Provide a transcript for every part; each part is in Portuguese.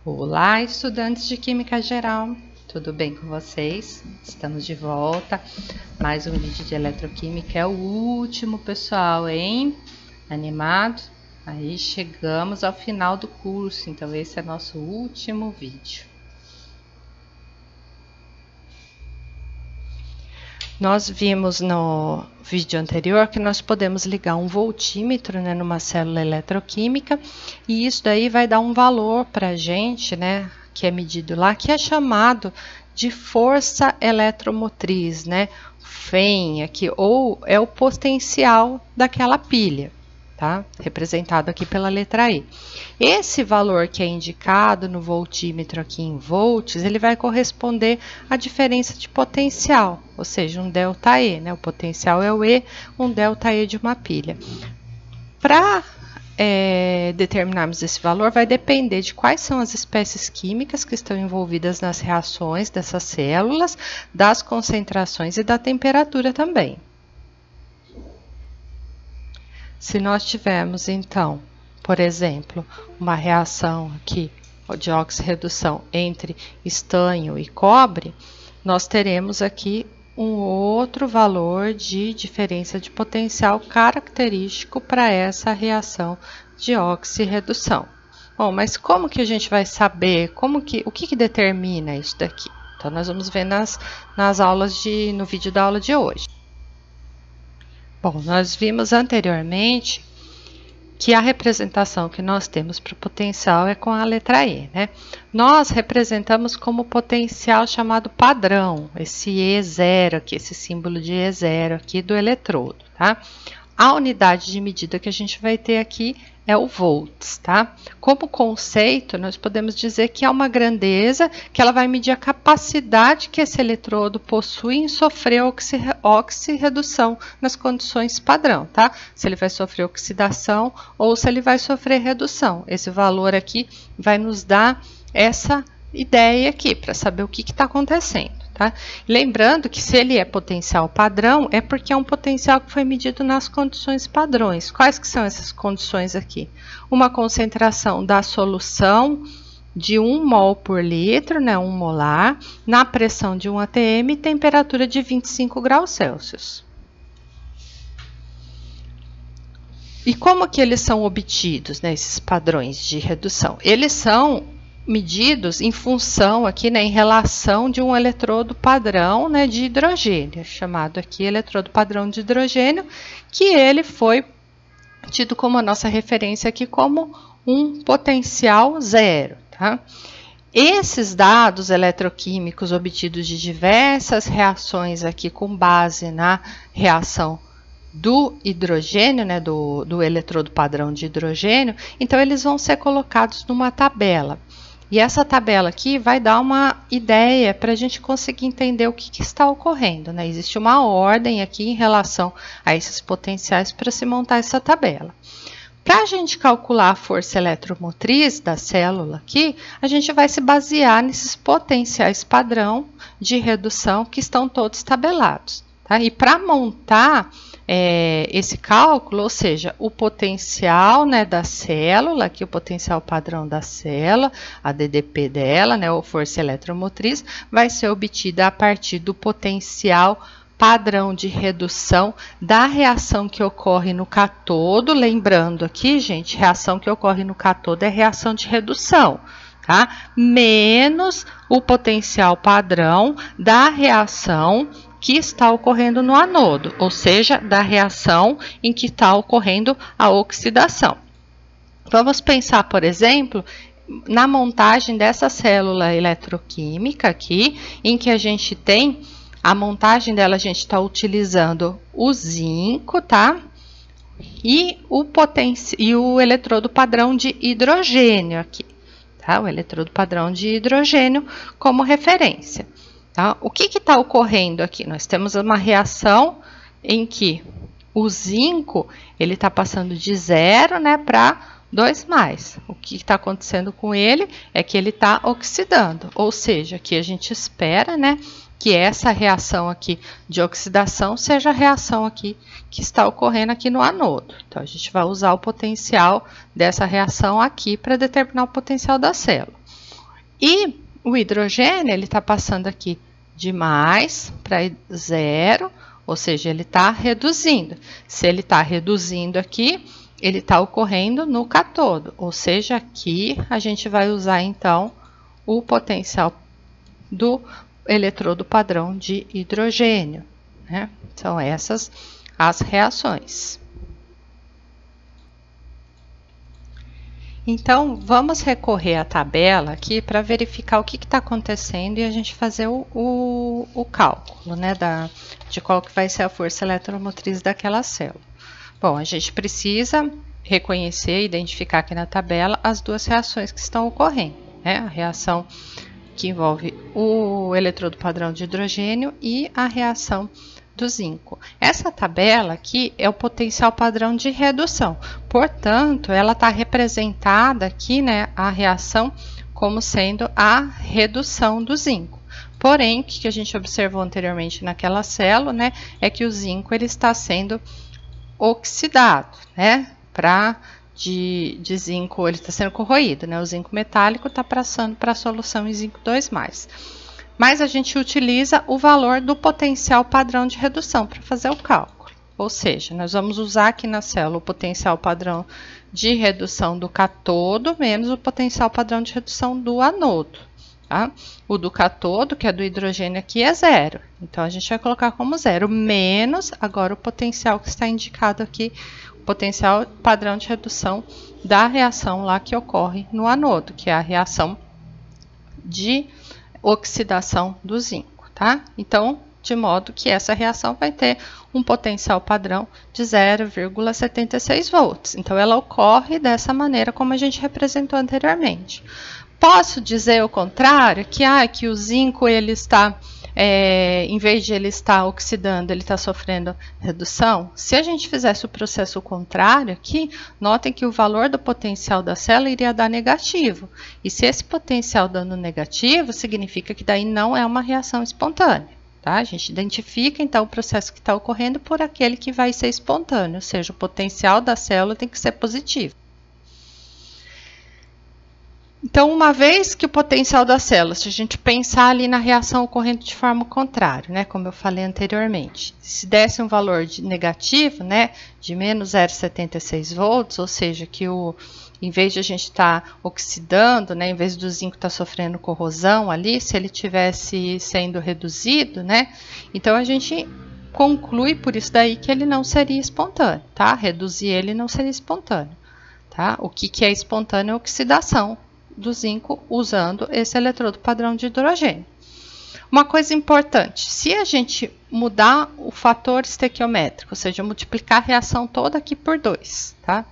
Olá, estudantes de Química Geral, tudo bem com vocês? Estamos de volta, mais um vídeo de eletroquímica, é o último, pessoal, hein? Animado? Aí chegamos ao final do curso, então esse é nosso último vídeo. Nós vimos no vídeo anterior que nós podemos ligar um voltímetro, né, numa célula eletroquímica, e isso daí vai dar um valor para a gente, né, que é medido lá, que é chamado de força eletromotriz, né, FEM aqui, ou é o potencial daquela pilha, tá? Representado aqui pela letra E. Esse valor que é indicado no voltímetro aqui em volts, ele vai corresponder à diferença de potencial, ou seja, um ΔE, né? O potencial é o E, um ΔE de uma pilha. Para determinarmos esse valor, vai depender de quais são as espécies químicas que estão envolvidas nas reações dessas células, das concentrações e da temperatura também. Se nós tivermos, então, por exemplo, uma reação aqui de oxirredução entre estanho e cobre, nós teremos aqui um outro valor de diferença de potencial característico para essa reação de oxirredução. Bom, mas como que a gente vai saber, o que determina isso daqui? Então, nós vamos ver nas aulas no vídeo da aula de hoje. Bom, nós vimos anteriormente que a representação que nós temos para o potencial é com a letra E, né? Nós representamos como potencial chamado padrão, esse E0 aqui, esse símbolo de E0 aqui do eletrodo, tá? A unidade de medida que a gente vai ter aqui é o volts, tá? Como conceito, nós podemos dizer que é uma grandeza que ela vai medir a capacidade que esse eletrodo possui em sofrer oxirredução nas condições padrão, tá? Se ele vai sofrer oxidação ou se ele vai sofrer redução. Esse valor aqui vai nos dar essa ideia aqui, para saber o que está acontecendo. Tá? Lembrando que se ele é potencial padrão, é porque é um potencial que foi medido nas condições padrões. Quais que são essas condições aqui? Uma concentração da solução de 1 mol por litro, né, 1 molar, na pressão de 1 atm e temperatura de 25 graus Celsius. E como que eles são obtidos, né, esses padrões de redução? Eles são medidos em função aqui, né, em relação de um eletrodo padrão, né, de hidrogênio, chamado aqui eletrodo padrão de hidrogênio, que ele foi tido como a nossa referência aqui como um potencial zero, tá? Esses dados eletroquímicos obtidos de diversas reações aqui com base na reação do hidrogênio, né, do eletrodo padrão de hidrogênio, então eles vão ser colocados numa tabela. E essa tabela aqui vai dar uma ideia para a gente conseguir entender o que está ocorrendo, né? Existe uma ordem aqui em relação a esses potenciais para se montar essa tabela. Para a gente calcular a força eletromotriz da célula aqui, a gente vai se basear nesses potenciais padrão de redução que estão todos tabelados, tá? E para montar esse cálculo, ou seja, o potencial, né, da célula, aqui o potencial padrão da célula, a DDP dela, né, ou força eletromotriz, vai ser obtida a partir do potencial padrão de redução da reação que ocorre no cátodo. Lembrando aqui, gente, reação que ocorre no cátodo é reação de redução, tá? Menos o potencial padrão da reação que está ocorrendo no anodo, ou seja, da reação em que está ocorrendo a oxidação. Vamos pensar, por exemplo, na montagem dessa célula eletroquímica aqui, em que a gente tem a montagem dela, a gente está utilizando o zinco, tá? E o eletrodo padrão de hidrogênio aqui, tá? O eletrodo padrão de hidrogênio como referência. Tá? O que está ocorrendo aqui? Nós temos uma reação em que o zinco ele está passando de 0, né, para 2+. O que está acontecendo com ele é que ele está oxidando, ou seja, aqui a gente espera, né, que essa reação aqui de oxidação seja a reação aqui que está ocorrendo aqui no anodo. Então, a gente vai usar o potencial dessa reação aqui para determinar o potencial da célula. E o hidrogênio, ele está passando aqui de mais para 0, ou seja, ele está reduzindo. Se ele está reduzindo aqui, ele está ocorrendo no cátodo, ou seja, aqui a gente vai usar então o potencial do eletrodo padrão de hidrogênio, né? São essas as reações. Então, vamos recorrer à tabela aqui para verificar o que está acontecendo e a gente fazer o cálculo, né, de qual que vai ser a força eletromotriz daquela célula. Bom, a gente precisa reconhecer e identificar aqui na tabela as duas reações que estão ocorrendo, né? A reação que envolve o eletrodo padrão de hidrogênio e a reação do zinco. Essa tabela aqui é o potencial padrão de redução. Portanto, ela está representada aqui, né, a reação como sendo a redução do zinco. Porém, o que a gente observou anteriormente naquela célula, né, é que o zinco ele está sendo oxidado, né, de zinco, ele está sendo corroído, né, o zinco metálico está passando para a solução em zinco 2+. Mas a gente utiliza o valor do potencial padrão de redução para fazer o cálculo. Ou seja, nós vamos usar aqui na célula o potencial padrão de redução do cátodo menos o potencial padrão de redução do anodo. Tá? O do cátodo, que é do hidrogênio aqui, é 0. Então, a gente vai colocar como 0, menos agora o potencial que está indicado aqui, o potencial padrão de redução da reação lá que ocorre no anodo, que é a reação de oxidação do zinco, tá? Então, de modo que essa reação vai ter um potencial padrão de 0,76 volts. Então, ela ocorre dessa maneira como a gente representou anteriormente. Posso dizer o contrário, que o zinco ele está, em vez de ele estar oxidando, ele está sofrendo redução? Se a gente fizesse o processo contrário aqui, notem que o valor do potencial da célula iria dar negativo. E se esse potencial dando negativo, significa que daí não é uma reação espontânea. Tá? A gente identifica então o processo que está ocorrendo por aquele que vai ser espontâneo, ou seja, o potencial da célula tem que ser positivo. Então, uma vez que o potencial da célula, se a gente pensar ali na reação ocorrendo de forma contrária, né, como eu falei anteriormente, se desse um valor negativo, né, de menos 0,76 volts, ou seja, que em vez de a gente estar oxidando, né, em vez do zinco estar sofrendo corrosão ali, se ele tivesse sendo reduzido, né, então a gente conclui por isso daí que ele não seria espontâneo, tá? Reduzir ele não seria espontâneo, tá? O que é espontâneo é a oxidação do zinco usando esse eletrodo padrão de hidrogênio. Uma coisa importante, se a gente mudar o fator estequiométrico, ou seja, multiplicar a reação toda aqui por 2, tá?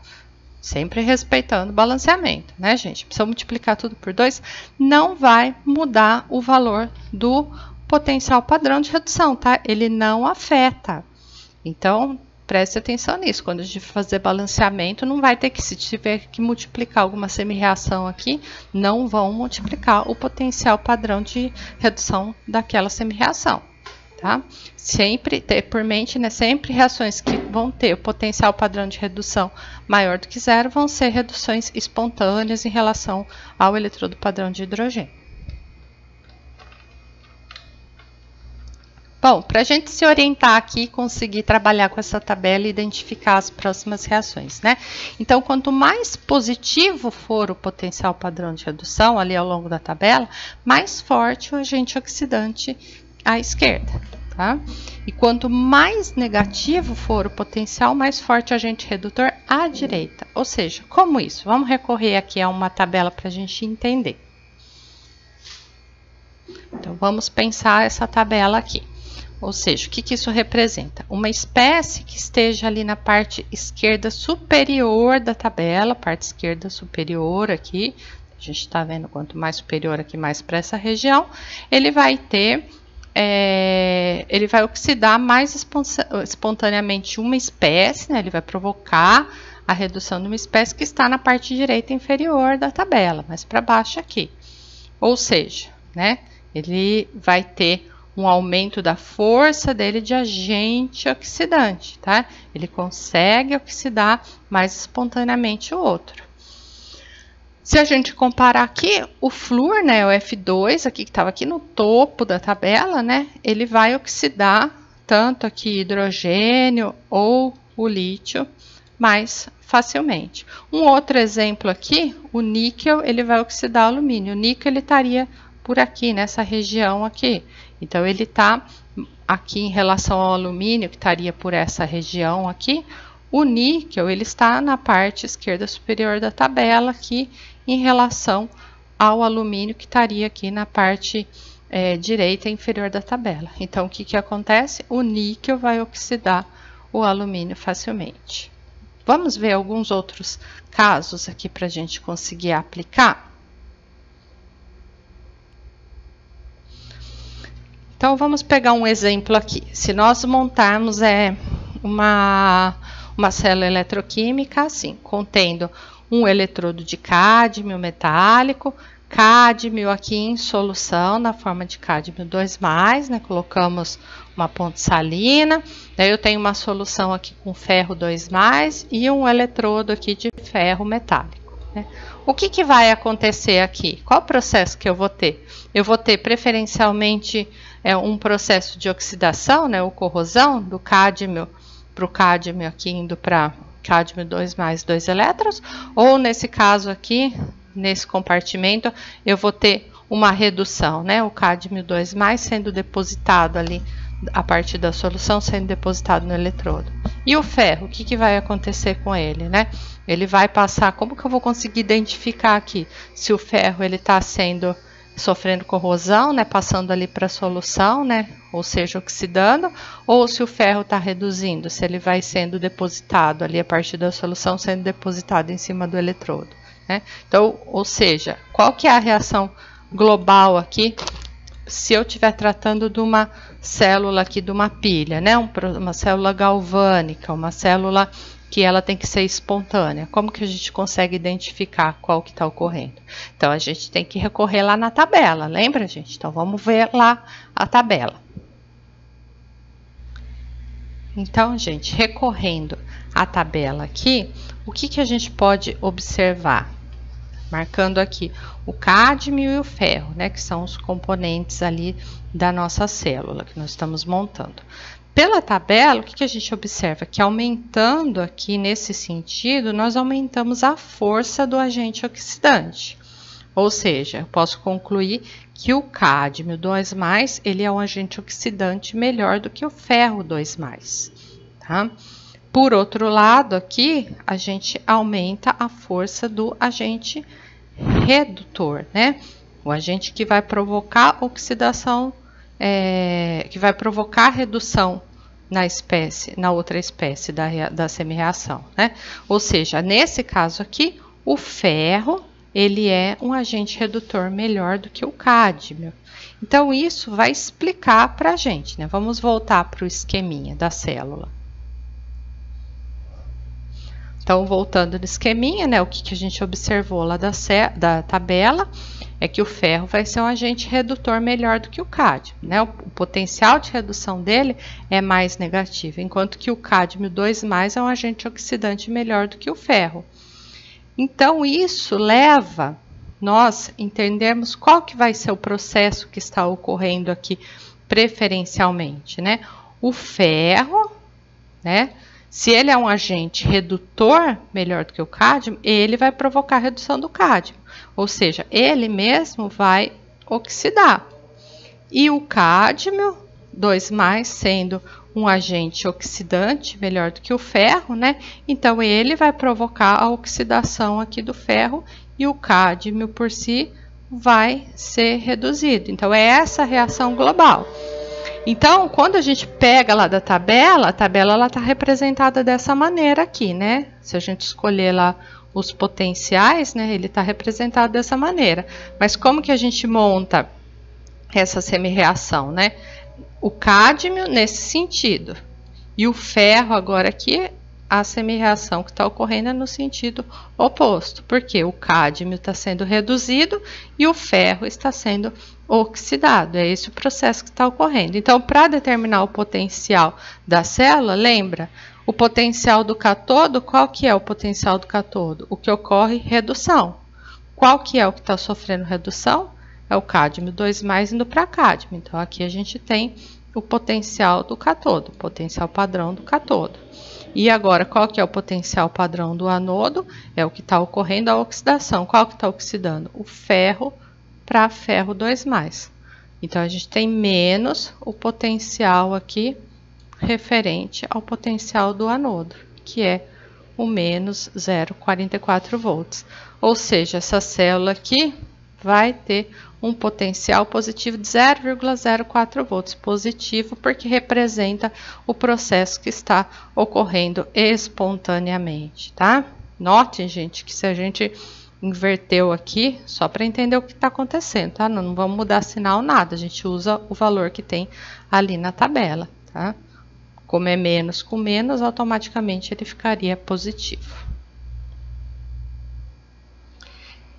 Sempre respeitando o balanceamento, né, gente? Se eu multiplicar tudo por 2, não vai mudar o valor do potencial padrão de redução, tá? Ele não afeta. Então, preste atenção nisso. Quando a gente fazer balanceamento, não vai ter que, se tiver que multiplicar alguma semi-reação aqui, não vão multiplicar o potencial padrão de redução daquela semi-reação, tá? Sempre ter por mente, né? Sempre reações que vão ter o potencial padrão de redução maior do que 0 vão ser reduções espontâneas em relação ao eletrodo padrão de hidrogênio. Bom, para a gente se orientar aqui e conseguir trabalhar com essa tabela e identificar as próximas reações, né? Então, quanto mais positivo for o potencial padrão de redução ali ao longo da tabela, mais forte o agente oxidante à esquerda, tá? E quanto mais negativo for o potencial, mais forte o agente redutor à direita. Ou seja, como isso? Vamos recorrer aqui a uma tabela para a gente entender. Então, vamos pensar essa tabela aqui. Ou seja, o que isso representa? Uma espécie que esteja ali na parte esquerda superior da tabela, parte esquerda superior aqui, a gente está vendo quanto mais superior aqui, mais para essa região, ele vai ter, ele vai oxidar mais espontaneamente uma espécie, né? Ele vai provocar a redução de uma espécie que está na parte direita inferior da tabela, mais para baixo aqui. Ou seja, né? Ele vai ter um aumento da força dele de agente oxidante, tá? Ele consegue oxidar mais espontaneamente o outro. Se a gente comparar aqui, o flúor, né, o F2, aqui que estava aqui no topo da tabela, né, ele vai oxidar tanto aqui hidrogênio ou o lítio mais facilmente. Um outro exemplo aqui, o níquel, ele vai oxidar o alumínio. O níquel, ele estaria por aqui, nessa região aqui. Então, ele está aqui em relação ao alumínio, que estaria por essa região aqui. O níquel, ele está na parte esquerda superior da tabela aqui, em relação ao alumínio, que estaria aqui na parte direita inferior da tabela. Então, o que que acontece? O níquel vai oxidar o alumínio facilmente. Vamos ver alguns outros casos aqui para a gente conseguir aplicar. Então, vamos pegar um exemplo aqui. Se nós montarmos uma célula eletroquímica assim, contendo um eletrodo de cádmio metálico, cádmio aqui em solução, na forma de cádmio 2+, né? Colocamos uma ponte salina, daí eu tenho uma solução aqui com ferro 2+, e um eletrodo aqui de ferro metálico, né? O que que vai acontecer aqui? Qual processo que eu vou ter? Eu vou ter preferencialmente um processo de oxidação, né, ou corrosão do cádmio para o cádmio aqui indo para cádmio 2+, 2 elétrons, ou nesse caso aqui, nesse compartimento, eu vou ter uma redução, né, o cádmio 2+ sendo depositado ali, a partir da solução sendo depositado no eletrodo. E o ferro, o que que vai acontecer com ele, né? Ele vai passar, como que eu vou conseguir identificar aqui se o ferro ele está sofrendo corrosão, né, passando ali para a solução, né, ou seja, oxidando, ou se o ferro está reduzindo, se ele vai sendo depositado ali a partir da solução, sendo depositado em cima do eletrodo, né? Então, ou seja, qual que é a reação global aqui, se eu estiver tratando de uma célula aqui, de uma pilha, né, uma célula galvânica, uma célula que ela tem que ser espontânea. Como que a gente consegue identificar qual que está ocorrendo? Então, a gente tem que recorrer lá na tabela, lembra, gente? Então, vamos ver lá a tabela. Então, gente, recorrendo à tabela aqui, o que que a gente pode observar? Marcando aqui o cádmio e o ferro, né, que são os componentes ali da nossa célula que nós estamos montando. Pela tabela, o que a gente observa? Que aumentando aqui nesse sentido, nós aumentamos a força do agente oxidante. Ou seja, eu posso concluir que o cádmio 2+, ele é um agente oxidante melhor do que o ferro 2+, tá? Por outro lado, aqui, a gente aumenta a força do agente redutor, né? O agente que vai provocar oxidação, que vai provocar redução na outra espécie da semi-reação, né? Ou seja, nesse caso aqui, o ferro, ele é um agente redutor melhor do que o cádmio. Então, isso vai explicar para a gente, né? Vamos voltar para o esqueminha da célula. Então, voltando no esqueminha, né, o que a gente observou lá da tabela é que o ferro vai ser um agente redutor melhor do que o cádmio, né? O potencial de redução dele é mais negativo, enquanto que o cádmio 2+ é um agente oxidante melhor do que o ferro. Então, isso leva nós entendermos qual que vai ser o processo que está ocorrendo aqui preferencialmente, né? O ferro, né? Se ele é um agente redutor melhor do que o cádmio, ele vai provocar a redução do cádmio. Ou seja, ele mesmo vai oxidar. E o cádmio 2+, sendo um agente oxidante melhor do que o ferro, né? Então, ele vai provocar a oxidação aqui do ferro e o cádmio por si vai ser reduzido. Então, é essa a reação global. Então, quando a gente pega lá da tabela, a tabela está representada dessa maneira aqui, né? Se a gente escolher lá os potenciais, né, ele está representado dessa maneira. Mas como que a gente monta essa semi-reação, né? O cádmio nesse sentido e o ferro agora aqui, a semi-reação que está ocorrendo é no sentido oposto, porque o cádmio está sendo reduzido e o ferro está sendo oxidado. É esse o processo que está ocorrendo. Então, para determinar o potencial da célula, lembra, o potencial do cátodo, qual que é o potencial do cátodo? O que ocorre redução. Qual que é o que está sofrendo redução? É o cádmio 2+, indo para cádmio. Então, aqui a gente tem o potencial do cátodo, o potencial padrão do cátodo. E agora, qual que é o potencial padrão do anodo? É o que está ocorrendo a oxidação. Qual que está oxidando? O ferro para ferro 2+. Então, a gente tem menos o potencial aqui referente ao potencial do anodo, que é o menos 0,44 volts. Ou seja, essa célula aqui vai ter um potencial positivo de 0,04 volts. Positivo porque representa o processo que está ocorrendo espontaneamente, tá? Notem, gente, que se a gente inverteu aqui, só para entender o que está acontecendo, tá? Não vamos mudar sinal, nada. A gente usa o valor que tem ali na tabela, tá? Como é menos com menos, automaticamente ele ficaria positivo.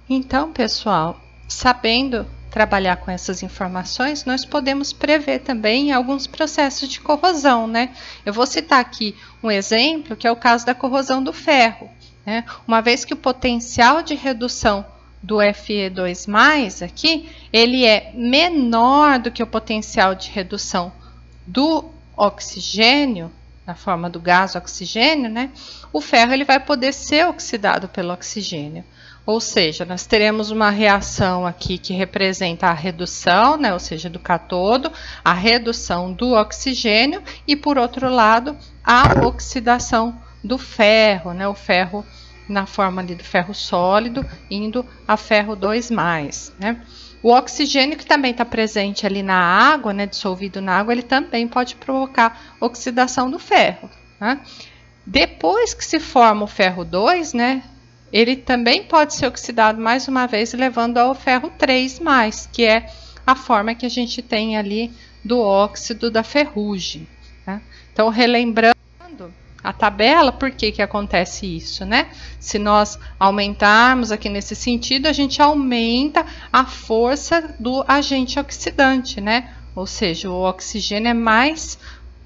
Então, pessoal, sabendo trabalhar com essas informações, nós podemos prever também alguns processos de corrosão, né? Eu vou citar aqui um exemplo, que é o caso da corrosão do ferro, né? Uma vez que o potencial de redução do Fe2+, aqui, ele é menor do que o potencial de redução do oxigênio, na forma do gás oxigênio, né? O ferro ele vai poder ser oxidado pelo oxigênio. Ou seja, nós teremos uma reação aqui que representa a redução, né? Ou seja, do cátodo, a redução do oxigênio e, por outro lado, a oxidação do ferro, né? O ferro na forma ali do ferro sólido, indo a ferro 2+, né? O oxigênio que também está presente ali na água, né, dissolvido na água, ele também pode provocar oxidação do ferro, né? Depois que se forma o ferro 2, né, ele também pode ser oxidado mais uma vez, levando ao ferro 3+, que é a forma que a gente tem ali do óxido da ferrugem, né? Então, relembrando a tabela, por que que acontece isso, né? Se nós aumentarmos aqui nesse sentido, a gente aumenta a força do agente oxidante, né? Ou seja, o oxigênio é mais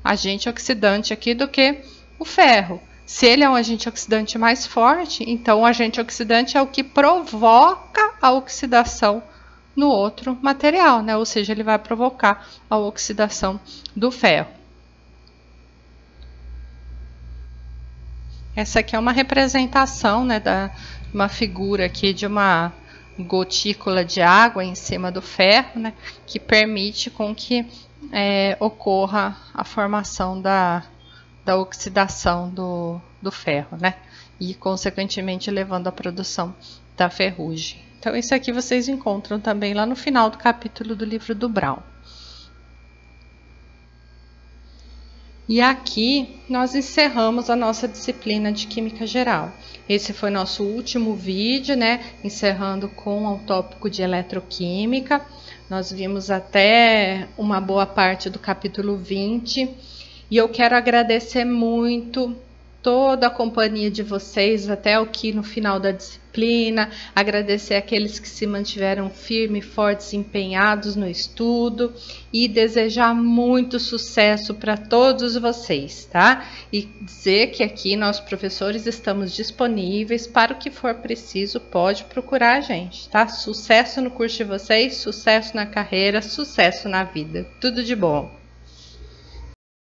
agente oxidante aqui do que o ferro. Se ele é um agente oxidante mais forte, então o agente oxidante é o que provoca a oxidação no outro material, né? Ou seja, ele vai provocar a oxidação do ferro. Essa aqui é uma representação, né, uma figura aqui de uma gotícula de água em cima do ferro, né, que permite com que ocorra a formação da oxidação do ferro, né, e consequentemente levando à produção da ferrugem. Então isso aqui vocês encontram também lá no final do capítulo do livro do Brown. E aqui nós encerramos a nossa disciplina de Química Geral. Esse foi nosso último vídeo, né? Encerrando com o tópico de eletroquímica. Nós vimos até uma boa parte do capítulo 20. E eu quero agradecer muito toda a companhia de vocês até aqui no final da disciplina, agradecer aqueles que se mantiveram firmes, fortes, empenhados no estudo e desejar muito sucesso para todos vocês, tá? E dizer que aqui nós professores estamos disponíveis para o que for preciso, pode procurar a gente, tá? Sucesso no curso de vocês, sucesso na carreira, sucesso na vida. Tudo de bom!